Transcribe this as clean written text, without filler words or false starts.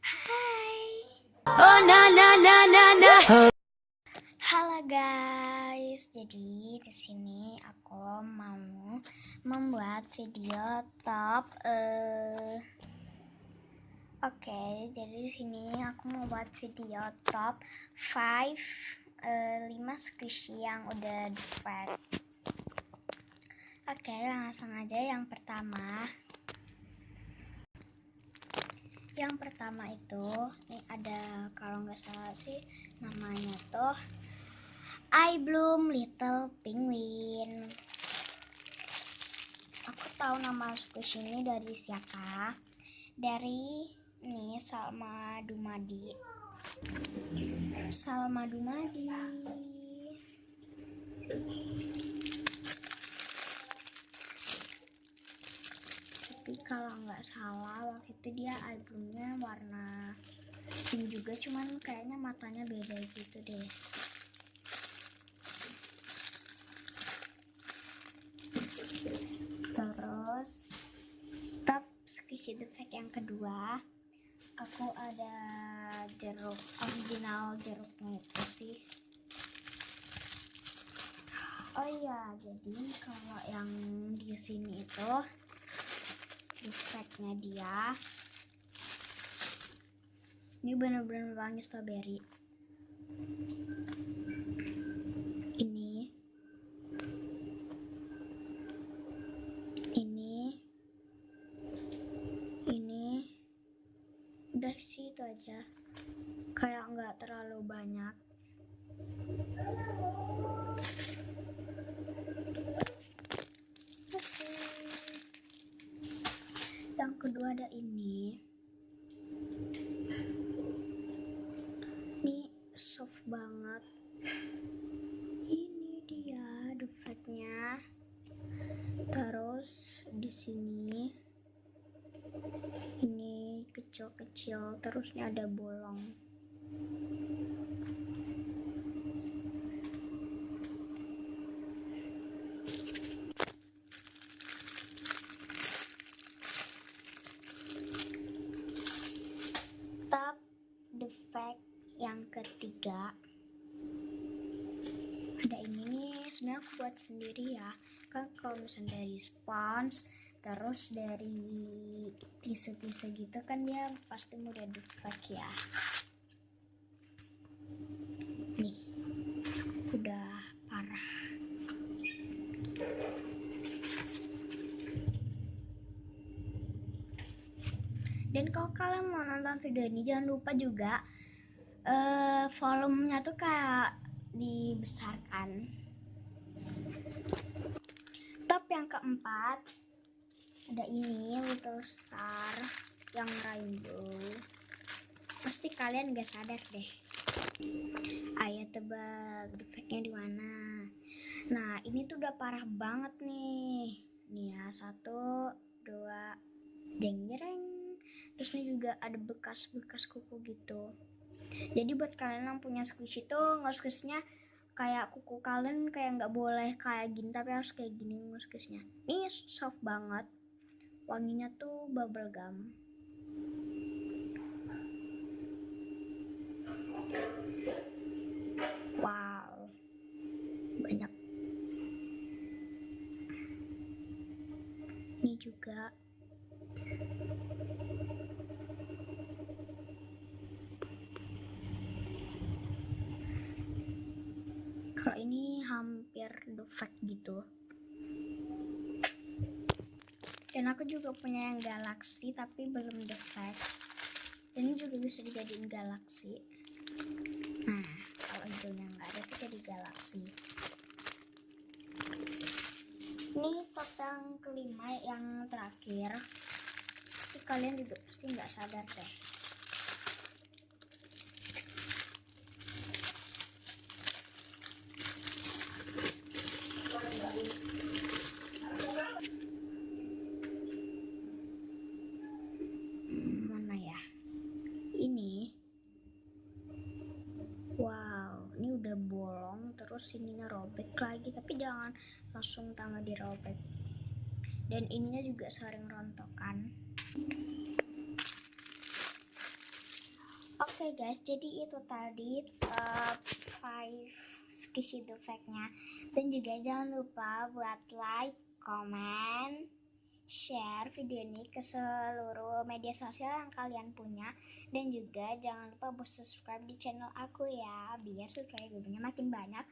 Hai. Oh na na na na na. Halo guys. Jadi di sini aku mau membuat video top jadi di sini aku mau buat video top 5 5 squishy yang udah defect. Langsung aja yang pertama. Yang pertama itu nih ada, kalau nggak salah sih namanya tuh I Bloom Little Penguin. Aku tahu nama squishy ini dari siapa? Dari nih Salma Dumadi. Tapi kalau nggak salah waktu itu dia albumnya warna pink juga, cuman kayaknya matanya beda gitu deh. Terus top squishy defect yang kedua, aku ada jeruk original jeruknya itu sih. Oh iya, jadi kalau yang di sini itu defectnya dia ini bener-bener wangi strawberry. Ini udah sih, itu aja, kayak nggak terlalu banyak. Yang kedua ada ini soft banget. Ini dia defectnya. Terus di sini ini kecil-kecil, terusnya ada bolong. Top defect yang ketiga ada ini nih, sebenarnya aku buat sendiri ya kan. Kalau misalnya dari spons terus dari tisu-tisu gitu kan dia pasti mudah defect ya. Nih udah parah. Dan kalau kalian mau nonton video ini jangan lupa juga volumenya tuh kayak dibesarkan. Top yang keempat ada ini Little Star yang rainbow. Pasti kalian gak sadar deh. Ayo tebak defectnya di mana. Nah ini tuh udah parah banget nih. Nih ya, 1, 2, jeng jeng. Terus ini juga ada bekas-bekas kuku gitu. Jadi buat kalian yang punya squishy tuh nge-squishnya kayak kuku kalian kayak nggak boleh kayak gini, tapi harus kayak gini nge-squishnya. Ini soft banget, wanginya tuh bubble gum. Wow, banyak. Ini juga kalau ini hampir defect gitu. Dan aku juga punya yang galaxy tapi belum defect. Dan ini juga bisa dijadiin galaxy. Nah kalau hijaunya nggak ada tuh jadi galaxy. Ini top yang kelima yang terakhir. Tapi kalian juga pasti nggak sadar deh. Mana ya? Ini. Wow, ini udah bolong terus ininya robek lagi, tapi jangan langsung tambah dirobek. Dan ininya juga sering rontokan. Oke guys, jadi itu tadi top 5 skishido fact-nya. Dan juga jangan lupa buat like, comment, share video ini ke seluruh media sosial yang kalian punya. Dan juga jangan lupa buat subscribe di channel aku ya, biar subscribernya makin banyak.